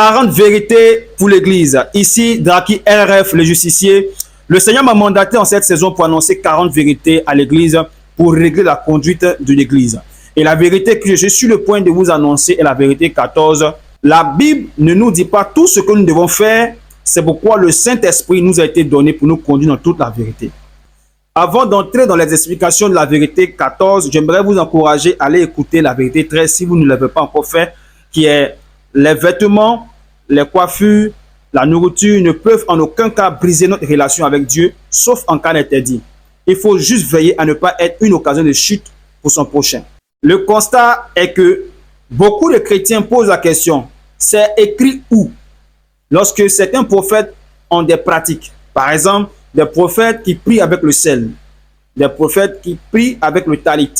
40 vérités pour l'Église. Ici, Draki RF, le justicier. Le Seigneur m'a mandaté en cette saison pour annoncer 40 vérités à l'Église pour régler la conduite de l'Église. Et la vérité que je suis sur le point de vous annoncer est la vérité 14. La Bible ne nous dit pas tout ce que nous devons faire. C'est pourquoi le Saint-Esprit nous a été donné pour nous conduire dans toute la vérité. Avant d'entrer dans les explications de la vérité 14, j'aimerais vous encourager à aller écouter la vérité 13 si vous ne l'avez pas encore fait, qui est les vêtements, les coiffures, la nourriture ne peuvent en aucun cas briser notre relation avec Dieu, sauf en cas d'interdit. Il faut juste veiller à ne pas être une occasion de chute pour son prochain. Le constat est que beaucoup de chrétiens posent la question, c'est écrit où? Lorsque certains prophètes ont des pratiques, par exemple, des prophètes qui prient avec le sel, des prophètes qui prient avec le talit,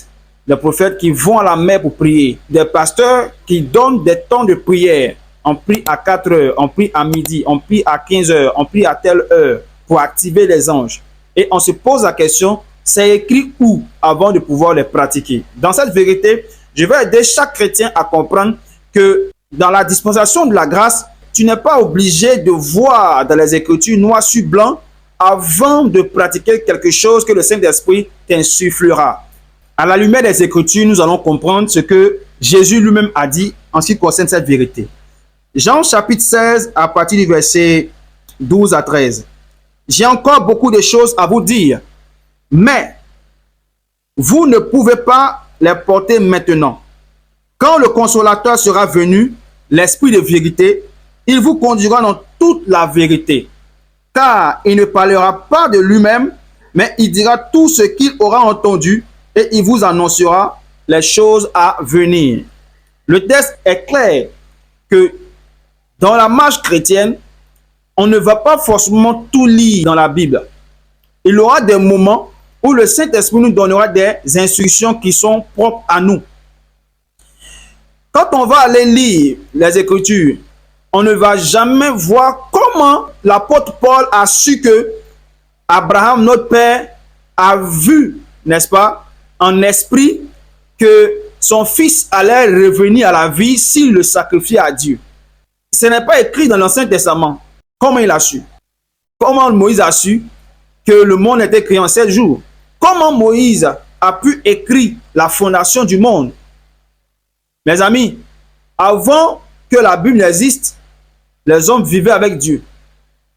des prophètes qui vont à la mer pour prier, des pasteurs qui donnent des temps de prière. On prie à 4 heures, on prie à midi, on prie à 15 heures, on prie à telle heure pour activer les anges. Et on se pose la question, c'est écrit où avant de pouvoir les pratiquer? Dans cette vérité, je vais aider chaque chrétien à comprendre que dans la dispensation de la grâce, tu n'es pas obligé de voir dans les Écritures noir sur blanc avant de pratiquer quelque chose que le Saint-Esprit t'insufflera. À la lumière des Écritures, nous allons comprendre ce que Jésus lui-même a dit en ce qui concerne cette vérité. Jean chapitre 16 à partir du verset 12 à 13. J'ai encore beaucoup de choses à vous dire, mais vous ne pouvez pas les porter maintenant. Quand le Consolateur sera venu, l'Esprit de vérité, il vous conduira dans toute la vérité. Car il ne parlera pas de lui-même, mais il dira tout ce qu'il aura entendu et il vous annoncera les choses à venir. Le texte est clair que dans la marche chrétienne, on ne va pas forcément tout lire dans la Bible. Il y aura des moments où le Saint-Esprit nous donnera des instructions qui sont propres à nous. Quand on va aller lire les Écritures, on ne va jamais voir comment l'apôtre Paul a su que Abraham, notre père, a vu, n'est-ce pas, en esprit, que son fils allait revenir à la vie s'il le sacrifiait à Dieu. Ce n'est pas écrit dans l'Ancien Testament. Comment il a su? Comment Moïse a su que le monde était créé en 7 jours? Comment Moïse a pu écrire la fondation du monde? Mes amis, avant que la Bible n'existe, les hommes vivaient avec Dieu.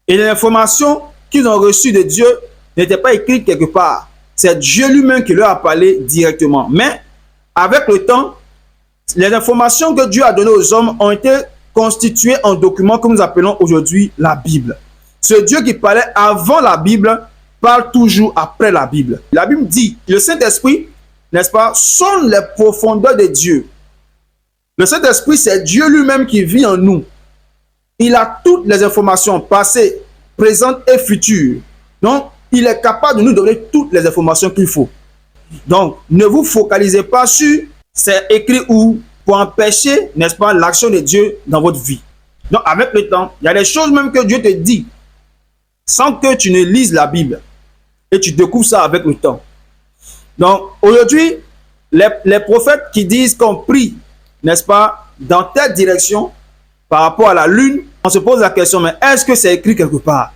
Et les informations qu'ils ont reçues de Dieu n'étaient pas écrites quelque part. C'est Dieu lui-même qui leur a parlé directement. Mais avec le temps, les informations que Dieu a données aux hommes ont été constituées en documents que nous appelons aujourd'hui la Bible. Ce Dieu qui parlait avant la Bible parle toujours après la Bible. La Bible dit, le Saint-Esprit, n'est-ce pas, sonde les profondeurs de Dieu. Le Saint-Esprit, c'est Dieu lui-même qui vit en nous. Il a toutes les informations passées, présentes et futures. Donc, il est capable de nous donner toutes les informations qu'il faut. Donc, ne vous focalisez pas sur c'est écrit où pour empêcher, n'est-ce pas, l'action de Dieu dans votre vie. Donc, avec le temps, il y a des choses même que Dieu te dit sans que tu ne lises la Bible. Et tu découvres ça avec le temps. Donc, aujourd'hui, les prophètes qui disent qu'on prie, n'est-ce pas, dans telle direction, par rapport à la lune, on se pose la question, mais est-ce que c'est écrit quelque part?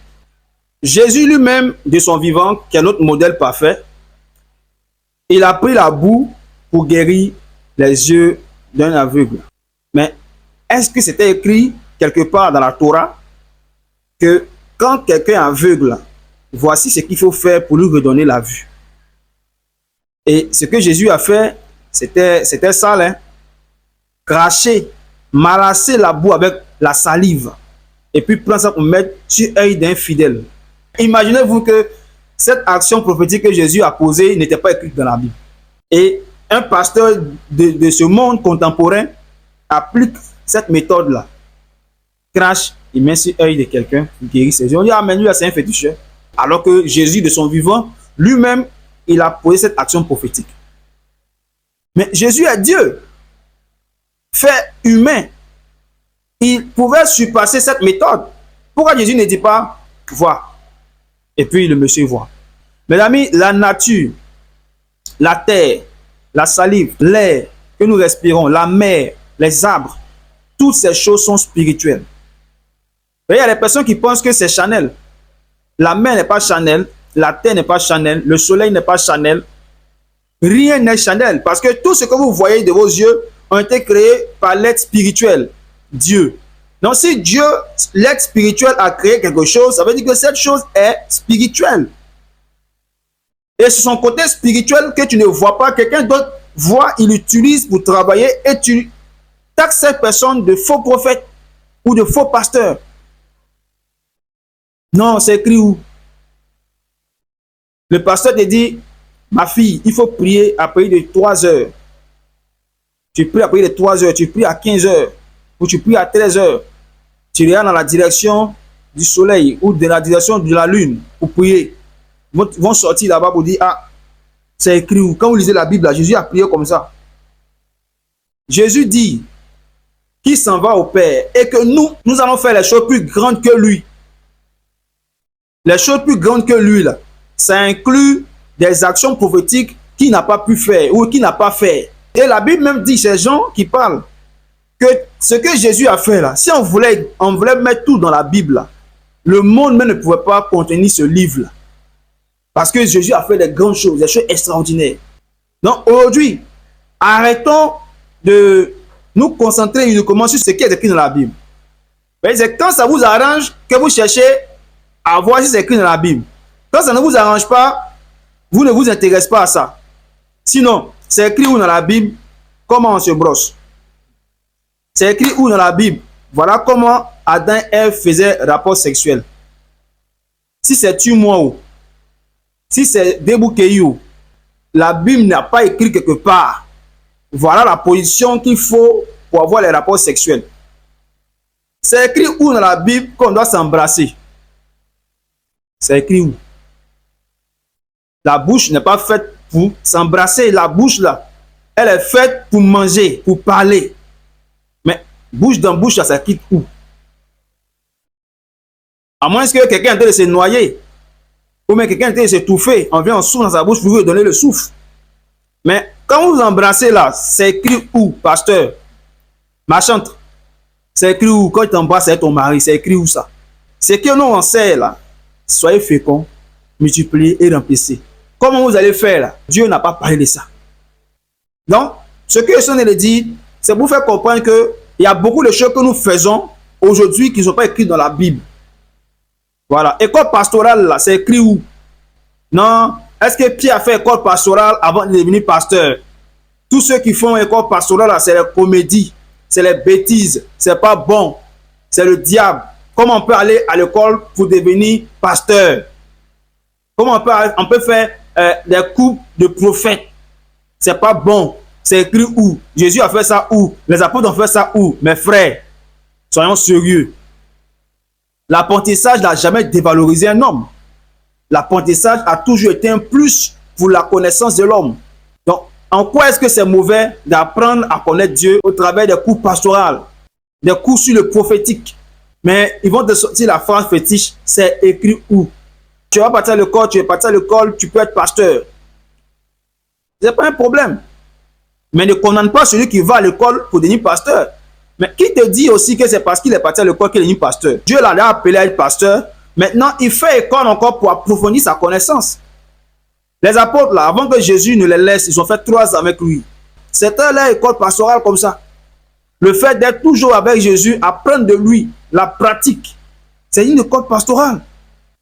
Jésus lui-même, de son vivant, qui est notre modèle parfait, il a pris la boue pour guérir les yeux d'un aveugle. Mais est-ce que c'était écrit quelque part dans la Torah que quand quelqu'un est aveugle, voici ce qu'il faut faire pour lui redonner la vue? Et ce que Jésus a fait, c'était sale, hein? Cracher, malasser la boue avec la salive et puis prendre ça pour mettre sur l'œil d'un fidèle. Imaginez-vous que cette action prophétique que Jésus a posée n'était pas écrite dans la Bible. Et un pasteur de ce monde contemporain applique cette méthode-là. Crache, il met sur l'œil de quelqu'un, il guérit ses yeux. On dit, ah, mais lui, c'est un féticheur. Alors que Jésus, de son vivant, lui-même, il a posé cette action prophétique. Mais Jésus est Dieu, fait humain. Il pouvait surpasser cette méthode. Pourquoi Jésus ne dit pas, vois, et puis le monsieur voit? Mes amis, la nature, la terre, la salive, l'air que nous respirons, la mer, les arbres, toutes ces choses sont spirituelles. Il y a des personnes qui pensent que c'est Chanel. La mer n'est pas Chanel, la terre n'est pas Chanel, le soleil n'est pas Chanel. Rien n'est Chanel. Parce que tout ce que vous voyez de vos yeux ont été créés par l'être spirituel, Dieu. Donc si Dieu, l'être spirituel, a créé quelque chose, ça veut dire que cette chose est spirituelle. Et c'est son côté spirituel que tu ne vois pas, quelqu'un d'autre voit, il l'utilise pour travailler et tu taxes cette personne de faux prophète ou de faux pasteur. Non, c'est écrit où? Le pasteur te dit, ma fille, il faut prier à partir de 3 heures. Tu pries à partir de 3 heures, tu pries à 15 heures, ou tu pries à 13 heures. Tu regardes dans la direction du soleil ou de la direction de la lune pour prier. Ils vont sortir là-bas pour dire, ah, c'est écrit où? Quand vous lisez la Bible, là, Jésus a prié comme ça. Jésus dit qu'il s'en va au Père et que nous allons faire les choses plus grandes que lui. Les choses plus grandes que lui, là, ça inclut des actions prophétiques qu'il n'a pas pu faire ou qu'il n'a pas fait. Et la Bible même dit, ces gens qui parlent, que ce que Jésus a fait là, si on voulait mettre tout dans la Bible, là, le monde même ne pouvait pas contenir ce livre là. Parce que Jésus a fait des grandes choses, des choses extraordinaires. Donc aujourd'hui, arrêtons de nous concentrer uniquement sur ce qui est écrit dans la Bible. C'est quand ça vous arrange que vous cherchez à voir si c'est écrit dans la Bible. Quand ça ne vous arrange pas, vous ne vous intéressez pas à ça. Sinon, c'est écrit où dans la Bible, comment on se brosse. C'est écrit où dans la Bible, voilà comment Adam et Ève faisaient rapport sexuel. Si c'est tu-moi, si c'est débouqueillou, la Bible n'a pas écrit quelque part. Voilà la position qu'il faut pour avoir les rapports sexuels. C'est écrit où dans la Bible qu'on doit s'embrasser. C'est écrit où? La bouche n'est pas faite pour s'embrasser. La bouche là, elle est faite pour manger, pour parler. Mais bouche dans bouche là, ça quitte où? À moins que quelqu'un ait de se noyer. Ou même quelqu'un ait de s'étouffer. On vient, on souffle dans sa bouche pour lui donner le souffle. Mais quand vous embrassez là, c'est écrit où, pasteur? Ma chante. C'est écrit où? Quand tu t'embrasses avec ton mari, c'est écrit où ça? C'est que nous on sait là. Soyez féconds, multipliez et remplissez. Comment vous allez faire là? Dieu n'a pas parlé de ça. Donc, ce que je suis en train de dire, c'est pour faire comprendre qu'il y a beaucoup de choses que nous faisons aujourd'hui qui ne sont pas écrites dans la Bible. Voilà. École pastorale là, c'est écrit où? Non. Est-ce que Pierre a fait école pastorale avant de devenir pasteur? Tous ceux qui font école pastorale là, c'est les comédies, c'est les bêtises, c'est pas bon, c'est le diable. Comment on peut aller à l'école pour devenir pasteur? Comment on peut faire des cours de prophète? C'est pas bon. C'est écrit où? Jésus a fait ça où? Les apôtres ont fait ça où? Mes frères, soyons sérieux. L'apprentissage n'a jamais dévalorisé un homme. L'apprentissage a toujours été un plus pour la connaissance de l'homme. Donc, en quoi est-ce que c'est mauvais d'apprendre à connaître Dieu au travers des cours pastoraux, des cours sur le prophétique? Mais ils vont te sortir la phrase fétiche, c'est écrit où? Tu vas partir à l'école, tu es parti à l'école, tu peux être pasteur. Ce n'est pas un problème. Mais ne condamne pas celui qui va à l'école pour devenir pasteur. Mais qui te dit aussi que c'est parce qu'il est parti à l'école qu'il est devenu pasteur? Dieu l'a appelé à être pasteur. Maintenant, il fait école encore pour approfondir sa connaissance. Les apôtres, là, avant que Jésus ne les laisse, ils ont fait 3 ans avec lui. C'était leur école pastorale comme ça. Le fait d'être toujours avec Jésus, apprendre de lui, la pratique, c'est une école pastorale.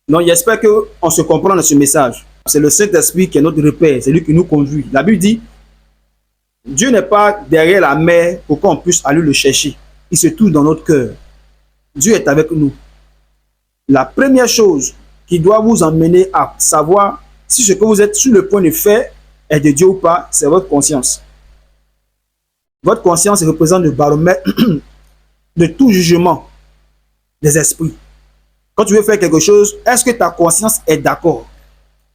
Donc, j'espère qu'on se comprend dans ce message. C'est le Saint-Esprit qui est notre repère, c'est lui qui nous conduit. La Bible dit, Dieu n'est pas derrière la mer pour qu'on puisse aller le chercher. Il se trouve dans notre cœur. Dieu est avec nous. La première chose qui doit vous emmener à savoir si ce que vous êtes sur le point de faire est de Dieu ou pas, c'est votre conscience. Votre conscience représente le baromètre de tout jugement des esprits. Quand tu veux faire quelque chose, est-ce que ta conscience est d'accord?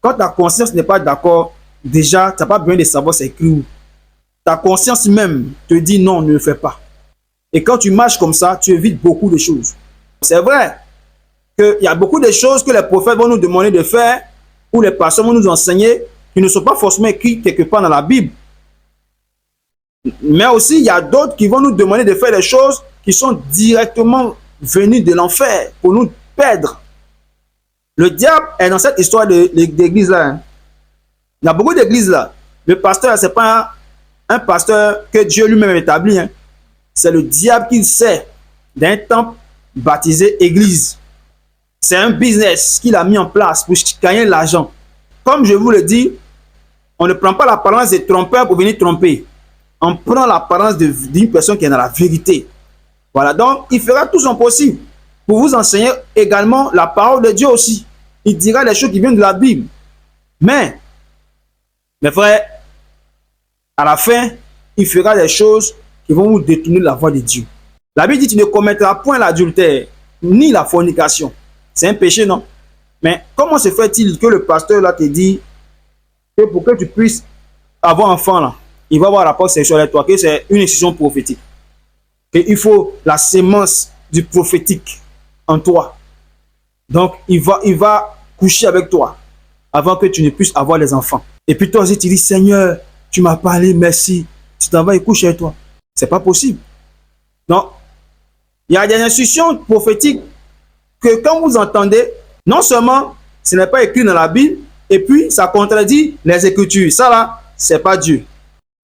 Quand ta conscience n'est pas d'accord, déjà, tu n'as pas besoin de savoir c'est écrit où. Ta conscience même te dit non, ne le fais pas. Et quand tu marches comme ça, tu évites beaucoup de choses. C'est vrai qu'il y a beaucoup de choses que les prophètes vont nous demander de faire ou les pasteurs vont nous enseigner qui ne sont pas forcément écrits quelque part dans la Bible. Mais aussi, il y a d'autres qui vont nous demander de faire des choses qui sont directement venus de l'enfer pour nous perdre. Le diable est dans cette histoire d'église-là. Hein. Il y a beaucoup d'églises là. Le pasteur, ce n'est pas un pasteur que Dieu lui-même établit. Hein. C'est le diable qui sert d'un temple baptisé église. C'est un business qu'il a mis en place pour gagner l'argent. Comme je vous le dis, on ne prend pas l'apparence des trompeurs pour venir tromper. On prend l'apparence d'une personne qui est dans la vérité. Voilà, donc il fera tout son possible pour vous enseigner également la parole de Dieu aussi. Il dira les choses qui viennent de la Bible. Mais, mes frères, à la fin, il fera des choses qui vont vous détourner de la voie de Dieu. La Bible dit tu ne commettras point l'adultère, ni la fornication. C'est un péché, non? Mais comment se fait-il que le pasteur là te dit que pour que tu puisses avoir un enfant là, il va avoir un rapport sexuel avec toi, que c'est une décision prophétique. Il faut la sémence du prophétique en toi. Donc, il va coucher avec toi avant que tu ne puisses avoir des enfants. Et puis toi aussi, tu dis, Seigneur, tu m'as parlé, merci. Tu t'en vas et coucher avec toi. C'est pas possible. Donc, il y a des instructions prophétiques que quand vous entendez, non seulement ce n'est pas écrit dans la Bible, et puis ça contredit les Écritures. Ça là, c'est pas Dieu.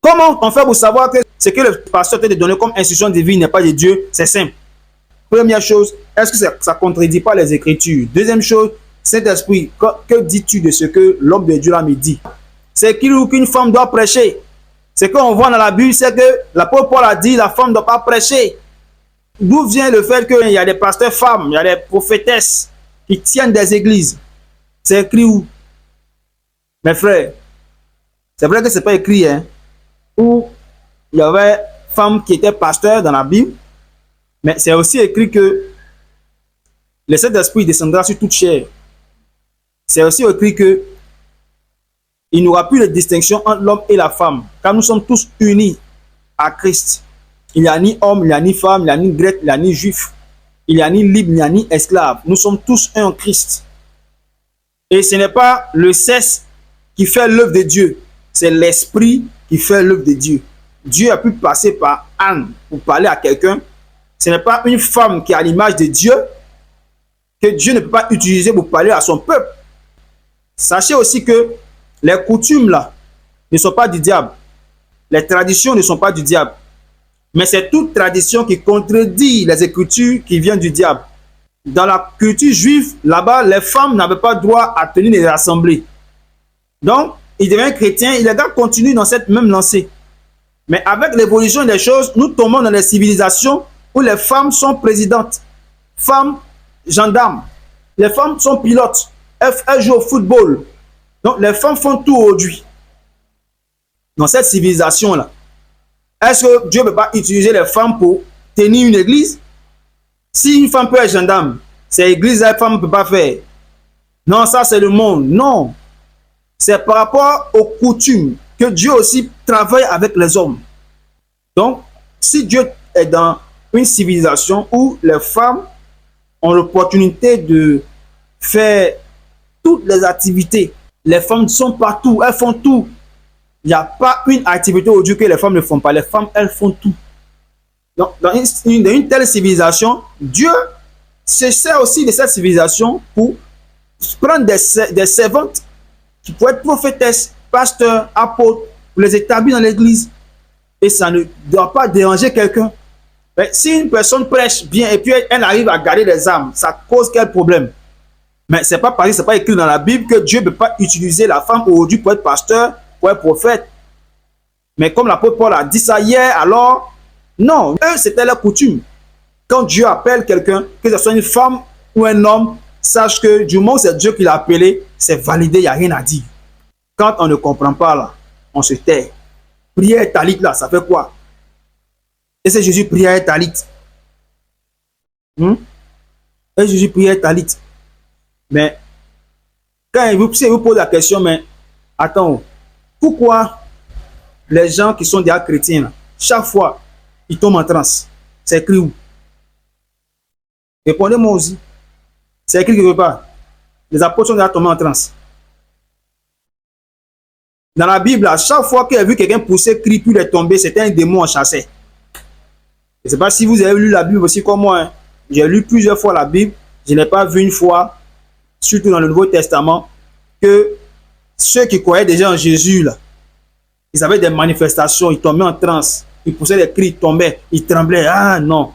Comment on fait pour savoir que ce que le pasteur t'a donné comme instruction divine n'est pas de Dieu? C'est simple. Première chose, est-ce que ça ne contredit pas les Écritures? Deuxième chose, Saint-Esprit, que dis-tu de ce que l'homme de Dieu là me dit? C'est qu'une femme doit prêcher. Ce qu'on voit dans la Bible, c'est que l'apôtre Paul a dit la femme ne doit pas prêcher. D'où vient le fait qu'il y a des pasteurs femmes, il y a des prophétesses qui tiennent des églises? C'est écrit où? Mes frères, c'est vrai que ce n'est pas écrit, hein? Où il y avait femmes qui étaient pasteurs dans la Bible, mais c'est aussi écrit que le Saint-Esprit descendra sur toute chair. C'est aussi écrit que il n'y aura plus de distinction entre l'homme et la femme, car nous sommes tous unis à Christ. Il n'y a ni homme, il n'y a ni femme, il n'y a ni grec, il n'y a ni juif, il n'y a ni libre, il n'y a ni esclave. Nous sommes tous un en Christ. Et ce n'est pas le sexe qui fait l'œuvre de Dieu, c'est l'esprit qui fait l'œuvre de Dieu. Dieu a pu passer par Anne pour parler à quelqu'un. Ce n'est pas une femme qui a l'image de Dieu que Dieu ne peut pas utiliser pour parler à son peuple. Sachez aussi que les coutumes là ne sont pas du diable. Les traditions ne sont pas du diable. Mais c'est toute tradition qui contredit les Écritures qui viennent du diable. Dans la culture juive, là-bas, les femmes n'avaient pas droit à tenir des assemblées. Donc, il devient chrétien, les gars continuent dans cette même lancée. Mais avec l'évolution des choses, nous tombons dans les civilisations où les femmes sont présidentes, femmes gendarmes, les femmes sont pilotes, elles jouent au football. Donc, les femmes font tout aujourd'hui. Dans cette civilisation-là, est-ce que Dieu ne peut pas utiliser les femmes pour tenir une église? Si une femme peut être gendarme, c'est l'église, la femme ne peut pas faire. Non, ça c'est le monde. Non. C'est par rapport aux coutumes que Dieu aussi travaille avec les hommes. Donc, si Dieu est dans une civilisation où les femmes ont l'opportunité de faire toutes les activités, les femmes sont partout, elles font tout. Il n'y a pas une activité aujourd'hui que les femmes ne font pas. Les femmes, elles font tout. Donc, dans une telle civilisation, Dieu se sert aussi de cette civilisation pour prendre des servantes qui pourraient être prophétesses, pasteurs, apôtres, pour les établir dans l'église. Et ça ne doit pas déranger quelqu'un. Si une personne prêche bien et puis elle arrive à garder les âmes, ça cause quel problème? Mais ce n'est pas pareil, ce n'est pas écrit dans la Bible que Dieu ne peut pas utiliser la femme aujourd'hui pour être pasteur, pour être prophète. Mais comme l'apôtre Paul a dit ça hier, alors, non, eux, c'était leur coutume. Quand Dieu appelle quelqu'un, que ce soit une femme ou un homme, sache que du moment où c'est Dieu qui l'a appelé, c'est validé, il n'y a rien à dire. Quand on ne comprend pas, là, on se tait. Prière talit, là, ça fait quoi? Et c'est Jésus prière talit. Et Jésus prière talit. Mais, quand il vous pose la question, mais attends, pourquoi les gens qui sont déjà chrétiens, là, chaque fois, ils tombent en transe? C'est écrit où? Répondez-moi aussi. C'est écrit quelque part. Les apôtres sont déjà tombés en transe. Dans la Bible, à chaque fois qu'il a vu quelqu'un pousser, crier, puis il est tombé, c'était un démon en chassé. Je ne sais pas si vous avez lu la Bible aussi comme moi. Hein. J'ai lu plusieurs fois la Bible. Je n'ai pas vu une fois, surtout dans le Nouveau Testament, que ceux qui croyaient déjà en Jésus, là, ils avaient des manifestations, ils tombaient en transe, ils poussaient des cris, ils tombaient, ils tremblaient. Ah non.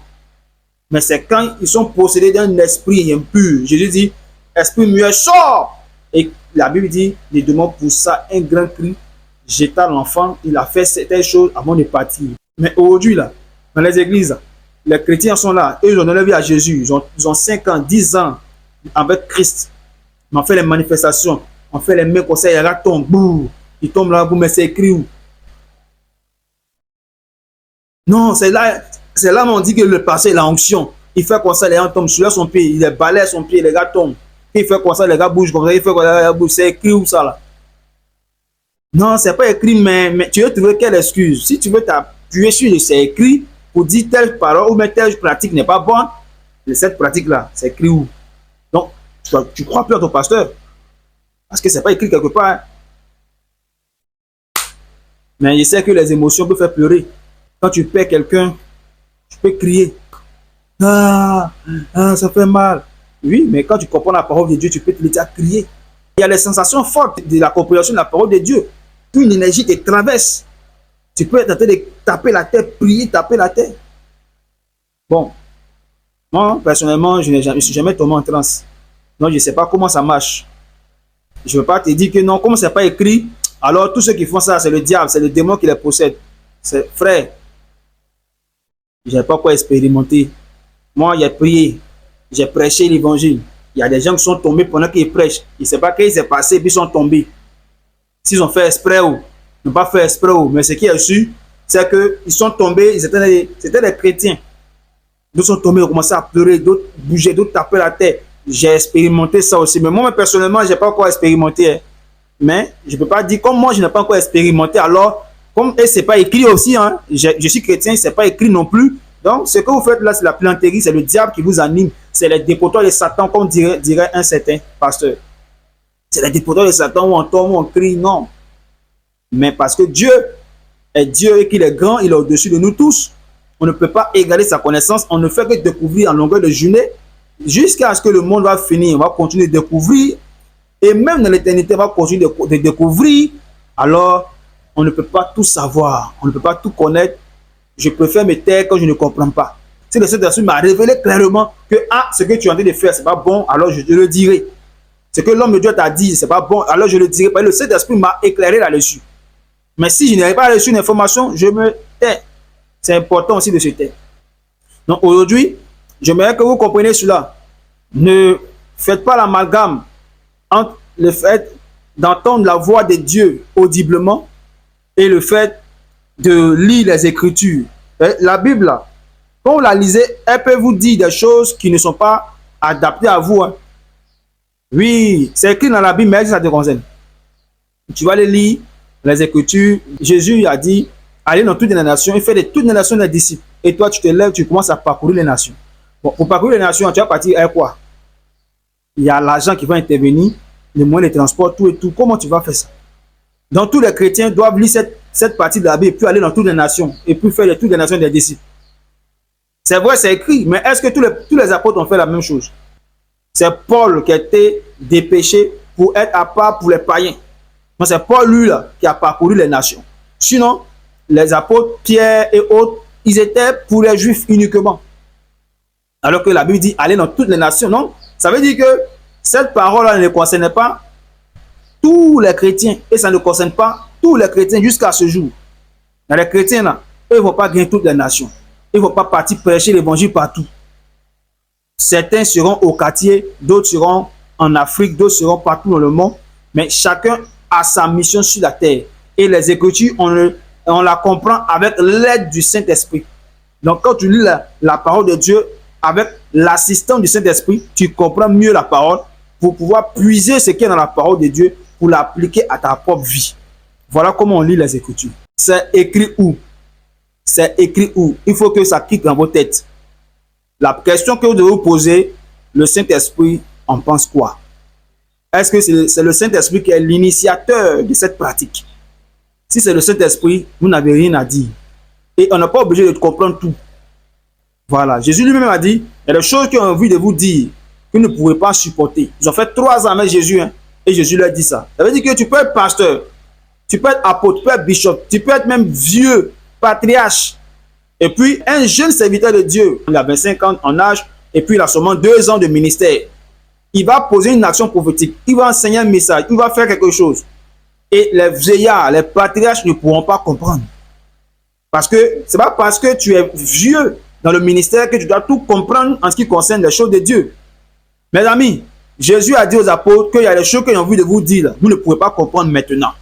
Mais c'est quand ils sont possédés d'un esprit impur. Jésus dit, esprit muet, sort. Et la Bible dit, les démons poussa un grand cri, jeta l'enfant, il a fait certaines choses avant de partir. Mais aujourd'hui, là, dans les églises, les chrétiens sont là, eux, ils ont donné la vie à Jésus, ils ont 5 ans, 10 ans avec Christ. On fait les manifestations, on fait les mains comme ça, il y a tombe, bouh, il tombe là, mais c'est écrit où? Non, c'est là où on dit que le passé, il a onction. Il fait comme ça, les gens tombent sur son pied, il balaye son pied, les gars tombent. Il fait comme ça, les gars bougent comme ça, il fait comme ça, les gars bougent. C'est écrit où ça là? Non, c'est pas écrit, mais tu veux trouver quelle excuse? Si tu veux t'appuyer sur c'est écrit pour dire telle parole ou même telle pratique n'est pas bonne, cette pratique-là, c'est écrit où? Donc, tu crois plus à ton pasteur. Parce que c'est pas écrit quelque part. Mais je sais que les émotions peuvent faire pleurer. Quand tu perds quelqu'un, tu peux crier. Ah, ça fait mal. Oui, mais quand tu comprends la parole de Dieu, tu peux te dire crier. Il y a les sensations fortes de la compréhension de la parole de Dieu. Une énergie te traverse. Tu peux être en train de taper la terre, prier, taper la terre. Bon, moi, personnellement, je ne suis jamais tombé en transe. Donc, je ne sais pas comment ça marche. Je ne veux pas te dire que non, comme ce n'est pas écrit, alors tous ceux qui font ça, c'est le diable, c'est le démon qui les possède. C'est frère. Je n'ai pas quoi expérimenter. Moi, j'ai prié, j'ai prêché l'évangile. Il y a des gens qui sont tombés pendant qu'ils prêchent. Ils ne savent pas ce qui s'est passé, puis ils sont tombés. S'ils ont fait exprès ou n'ont pas fait exprès, mais ce qui est sûr, c'est qu'ils sont tombés, c'était des chrétiens. D'autres sont tombés, ils ont commencé à pleurer, d'autres bouger, d'autres taper la tête. J'ai expérimenté ça aussi. Mais moi, personnellement, je n'ai pas encore expérimenté. Mais je ne peux pas dire, comme moi, je n'ai pas encore expérimenté, alors, comme ce n'est pas écrit aussi, hein, je suis chrétien, ce n'est pas écrit non plus. Donc, ce que vous faites là, c'est la planterie, c'est le diable qui vous anime. C'est les dépotoirs de Satan, comme dirait un certain pasteur. C'est les dépotoirs de Satan où on tombe, où on crie, non. Mais parce que Dieu est Dieu et qu'il est grand, il est au-dessus de nous tous. On ne peut pas égaler sa connaissance, on ne fait que découvrir en longueur de journée jusqu'à ce que le monde va finir. On va continuer de découvrir et même dans l'éternité, on va continuer de découvrir. Alors, on ne peut pas tout savoir, on ne peut pas tout connaître. Je préfère me taire quand je ne comprends pas. Si le Saint-Esprit m'a révélé clairement que ce que tu es en train de faire, ce n'est pas bon, alors je te le dirai. Ce que l'homme de Dieu t'a dit, ce n'est pas bon, alors je le dirai. Parce que le Saint-Esprit m'a éclairé là-dessus. Mais si je n'avais pas reçu une information, je me tais. C'est important aussi de se taire. Donc aujourd'hui, j'aimerais que vous compreniez cela. Ne faites pas l'amalgame entre le fait d'entendre la voix de Dieu audiblement et le fait de lire les Écritures. La Bible, là, quand vous la lisez, elle peut vous dire des choses qui ne sont pas adaptées à vous. Hein. Oui, c'est écrit dans la Bible, mais ça te concerne. Tu vas les lire, les Écritures. Jésus a dit, allez dans toutes les nations, il fait de toutes les nations des disciples. Et toi, tu te lèves, tu commences à parcourir les nations. Bon, pour parcourir les nations, tu vas partir avec quoi? Il y a l'argent qui va intervenir, les moyens de transport, tout et tout. Comment tu vas faire ça? Donc, tous les chrétiens doivent lire cette partie de la Bible, puis aller dans toutes les nations, et puis faire de toutes les nations des disciples. C'est vrai, c'est écrit, mais est-ce que tous les apôtres ont fait la même chose? C'est Paul qui a été dépêché pour être à part pour les païens. Donc, c'est Paul, lui, là, qui a parcouru les nations. Sinon, les apôtres, Pierre et autres, ils étaient pour les Juifs uniquement. Alors que la Bible dit, allez dans toutes les nations. Non, ça veut dire que cette parole-là ne concernait pas tous les chrétiens. Et ça ne concerne pas tous les chrétiens jusqu'à ce jour. Dans les chrétiens, là, eux ne vont pas gagner toutes les nations. Ils ne vont pas partir prêcher l'évangile partout. Certains seront au quartier, d'autres seront en Afrique, d'autres seront partout dans le monde. Mais chacun a sa mission sur la terre. Et les Écritures, on la comprend avec l'aide du Saint-Esprit. Donc, quand tu lis la parole de Dieu avec l'assistance du Saint-Esprit, tu comprends mieux la parole pour pouvoir puiser ce qui est dans la parole de Dieu pour l'appliquer à ta propre vie. Voilà comment on lit les Écritures. C'est écrit où? C'est écrit où? Il faut que ça quitte dans vos têtes. La question que vous devez vous poser, le Saint-Esprit en pense quoi? Est-ce que c'est le Saint-Esprit qui est l'initiateur de cette pratique? Si c'est le Saint-Esprit, vous n'avez rien à dire. Et on n'est pas obligé de comprendre tout. Voilà. Jésus lui-même a dit, Il y a des choses qu'ils ont envie de vous dire, qu'ils ne pourraient pas supporter. Ils ont fait 3 ans avec Jésus, hein, et Jésus leur dit ça. Ça veut dire que tu peux être pasteur, tu peux être apôtre, tu peux être bishop, tu peux être même vieux, patriarche. Et puis, un jeune serviteur de Dieu, il a 25 ans en âge, et puis il a seulement 2 ans de ministère. Il va poser une action prophétique, il va enseigner un message, il va faire quelque chose. Et les vieillards, les patriarches ne pourront pas comprendre. Parce que ce n'est pas parce que tu es vieux dans le ministère que tu dois tout comprendre en ce qui concerne les choses de Dieu. Mes amis, Jésus a dit aux apôtres qu'il y a des choses que j'ai envie de vous dire, vous ne pouvez pas comprendre maintenant.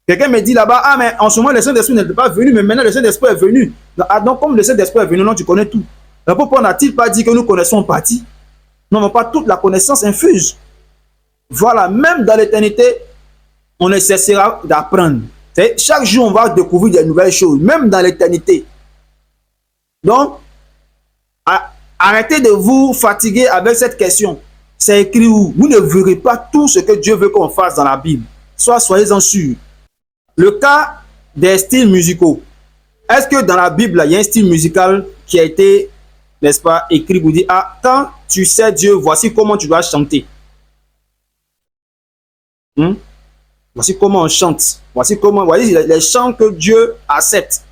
Quelqu'un me dit là-bas, ah mais en ce moment le Saint-Esprit n'est pas venu, mais maintenant le Saint-Esprit est venu. Ah, donc comme le Saint-Esprit est venu, non, tu connais tout. L'apôtre Paul n'a-t-il pas dit que nous connaissons en partie? Nous n'avons pas toute la connaissance infuse. Voilà, même dans l'éternité, on ne cessera d'apprendre. Chaque jour, on va découvrir des nouvelles choses, même dans l'éternité. Donc, arrêtez de vous fatiguer avec cette question. C'est écrit où? Vous ne verrez pas tout ce que Dieu veut qu'on fasse dans la Bible. Soyez-en sûrs. Le cas des styles musicaux. Est-ce que dans la Bible, il y a un style musical qui a été, n'est-ce pas, écrit pour dire, ah, quand tu sais Dieu, voici comment tu dois chanter. Voici comment on chante. Voici comment, voici les chants que Dieu accepte.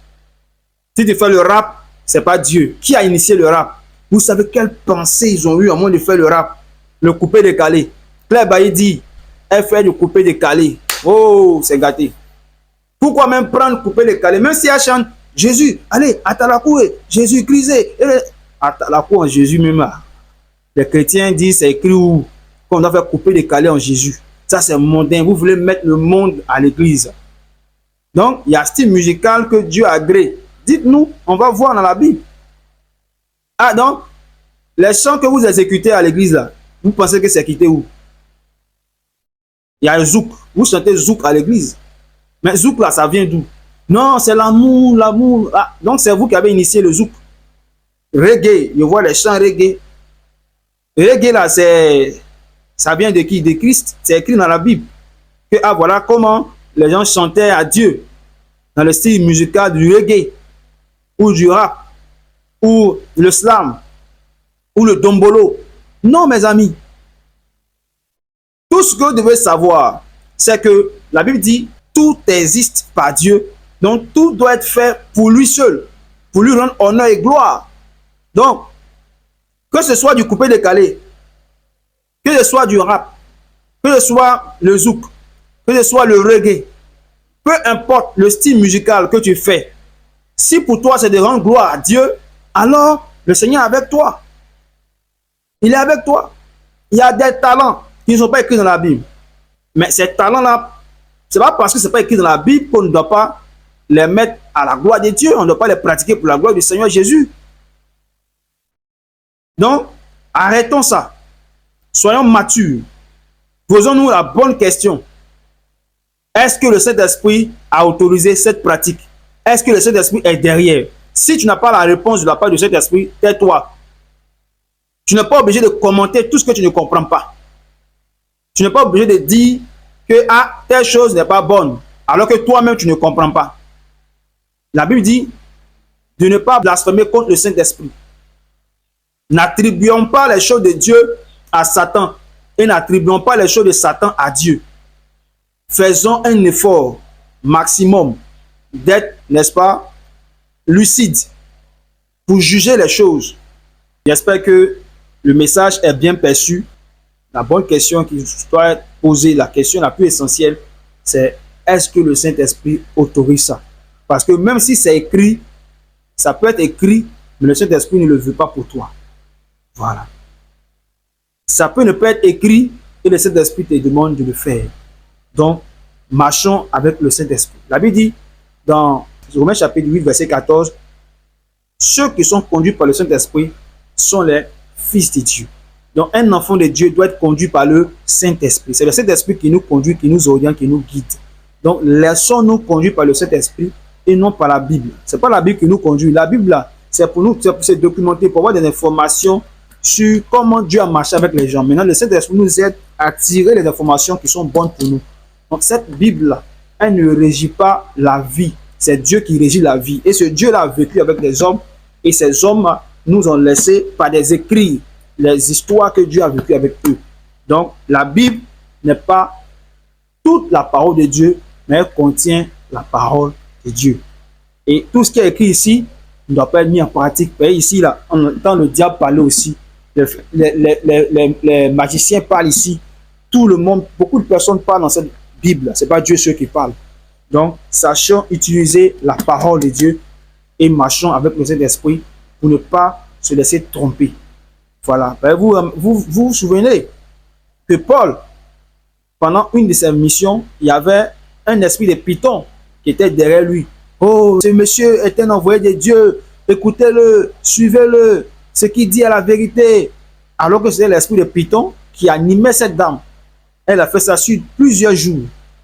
Si tu fais le rap, c'est pas Dieu. Qui a initié le rap? Vous savez quelle pensée ils ont eu au moment de faire le rap? Le coupé-décalé. Claire Bailly dit, elle fait le coupé-décalé. Oh, c'est gâté. Pourquoi même prendre coupé-décalé? Même si elle chante, Jésus, allez, Atalakoué, Jésus, Christ. Atalakou en Jésus même. Les chrétiens disent, c'est écrit où qu'on doit faire coupé-décalé en Jésus. Ça, c'est mondain. Vous voulez mettre le monde à l'église. Donc, il y a un style musical que Dieu a agréé. Dites-nous, on va voir dans la Bible. Ah, donc, les chants que vous exécutez à l'église, là, vous pensez que c'est quitté où? Il y a le zouk. Vous chantez zouk à l'église. Mais zouk, là, ça vient d'où? Non, c'est l'amour, l'amour. Ah, donc, c'est vous qui avez initié le zouk. Reggae, je vois les chants reggae. Reggae, là, ça vient de qui? De Christ. C'est écrit dans la Bible. Que, ah, voilà comment les gens chantaient à Dieu dans le style musical du reggae, ou du rap, ou le slam, ou le dombolo. Non, mes amis. Tout ce que vous devez savoir, c'est que la Bible dit, tout existe par Dieu. Donc, tout doit être fait pour lui seul, pour lui rendre honneur et gloire. Donc, que ce soit du coupé-décalé, que ce soit du rap, que ce soit le zouk, que ce soit le reggae, peu importe le style musical que tu fais, si pour toi c'est de rendre gloire à Dieu, alors le Seigneur est avec toi. Il est avec toi. Il y a des talents qui ne sont pas écrits dans la Bible. Mais ces talents-là, ce n'est pas parce que ce n'est pas écrit dans la Bible qu'on ne doit pas les mettre à la gloire de Dieu. On ne doit pas les pratiquer pour la gloire du Seigneur Jésus. Donc, arrêtons ça. Soyons matures. Posons-nous la bonne question. Est-ce que le Saint-Esprit a autorisé cette pratique? Est-ce que le Saint-Esprit est derrière? Si tu n'as pas la réponse de la part du Saint-Esprit, tais-toi. Tu n'es pas obligé de commenter tout ce que tu ne comprends pas. Tu n'es pas obligé de dire que ah, telle chose n'est pas bonne, alors que toi-même tu ne comprends pas. La Bible dit de ne pas blasphémer contre le Saint-Esprit. N'attribuons pas les choses de Dieu à Satan et n'attribuons pas les choses de Satan à Dieu. Faisons un effort maximum d'être, n'est-ce pas, lucide pour juger les choses. J'espère que le message est bien perçu. La bonne question qui doit être posée, la question la plus essentielle, c'est est-ce que le Saint-Esprit autorise ça? Parce que même si c'est écrit, ça peut être écrit, mais le Saint-Esprit ne le veut pas pour toi. Voilà. Ça peut ne pas être écrit et le Saint-Esprit te demande de le faire. Donc, marchons avec le Saint-Esprit. La Bible dit dans Romains chapitre 8, verset 14, ceux qui sont conduits par le Saint-Esprit sont les fils de Dieu. Donc, un enfant de Dieu doit être conduit par le Saint-Esprit. C'est le Saint-Esprit qui nous conduit, qui nous oriente, qui nous guide. Donc, laissons-nous conduire par le Saint-Esprit et non par la Bible. Ce n'est pas la Bible qui nous conduit. La Bible, là, c'est pour nous, c'est pour se documenter, pour avoir des informations sur comment Dieu a marché avec les gens. Maintenant, le Saint-Esprit nous aide à tirer les informations qui sont bonnes pour nous. Donc, cette Bible-là, elle ne régit pas la vie. C'est Dieu qui régit la vie. Et ce Dieu-là a vécu avec les hommes. Et ces hommes nous ont laissé par des écrits, les histoires que Dieu a vécues avec eux. Donc, la Bible n'est pas toute la parole de Dieu, mais elle contient la parole de Dieu. Et tout ce qui est écrit ici ne doit pas être mis en pratique. Et ici, là, on entend le diable parler aussi. Les magiciens parlent ici. Tout le monde, beaucoup de personnes parlent dans cette Bible. Ce n'est pas Dieu ceux qui parlent. Donc, sachons utiliser la parole de Dieu et marchons avec le Saint-Esprit pour ne pas se laisser tromper. Voilà. Vous souvenez que Paul, pendant une de ses missions, il y avait un esprit de python qui était derrière lui. Oh, ce monsieur est un envoyé de Dieu. Écoutez-le, suivez-le. Ce qu'il dit est la vérité. Alors que c'était l'esprit de python qui animait cette dame. Elle a fait ça sur plusieurs jours.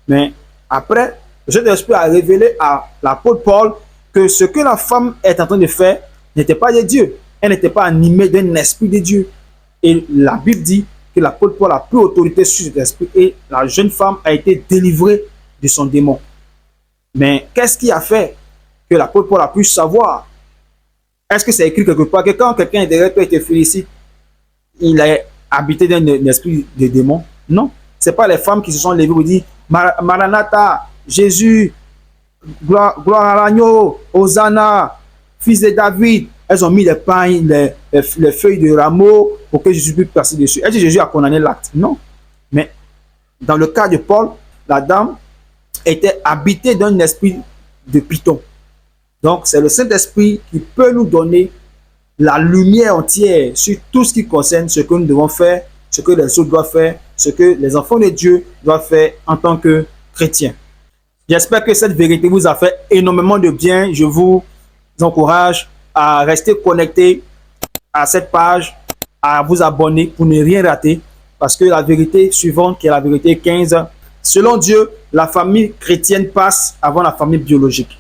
Mais après, le Saint-Esprit a révélé à l'apôtre Paul que ce que la femme est en train de faire n'était pas de Dieu. Elle n'était pas animée d'un esprit de Dieu. Et la Bible dit que l'apôtre Paul a pris autorité sur cet esprit et la jeune femme a été délivrée de son démon. Mais qu'est-ce qui a fait que l'apôtre Paul a pu savoir? Est-ce que c'est écrit quelque part que quand quelqu'un est derrière toi et te félicite, il a habité d'un esprit de démon? Non. Ce n'est pas les femmes qui se sont levées et disent Maranatha, Jésus, gloire à l'agneau, Hosanna, fils de David. Elles ont mis les pains, les feuilles de rameau pour que Jésus puisse passer dessus. Est-ce que Jésus a condamné l'acte? Non. Mais dans le cas de Paul, la dame était habitée d'un esprit de python. Donc, c'est le Saint-Esprit qui peut nous donner la lumière entière sur tout ce qui concerne ce que nous devons faire, ce que les autres doivent faire, ce que les enfants de Dieu doivent faire en tant que chrétiens. J'espère que cette vérité vous a fait énormément de bien. Je vous encourage à rester connecté à cette page, à vous abonner pour ne rien rater, parce que la vérité suivante, qui est la vérité 15, selon Dieu, la famille chrétienne passe avant la famille biologique.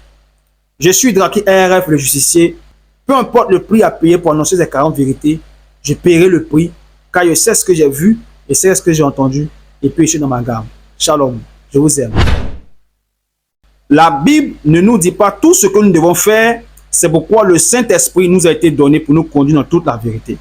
Je suis Draki RF, le justicier. Peu importe le prix à payer pour annoncer ces 40 vérités, je paierai le prix, car je sais ce que j'ai vu, je sais ce que j'ai entendu, et puis je suis dans ma gamme. Shalom, je vous aime. La Bible ne nous dit pas tout ce que nous devons faire, c'est pourquoi le Saint-Esprit nous a été donné pour nous conduire dans toute la vérité.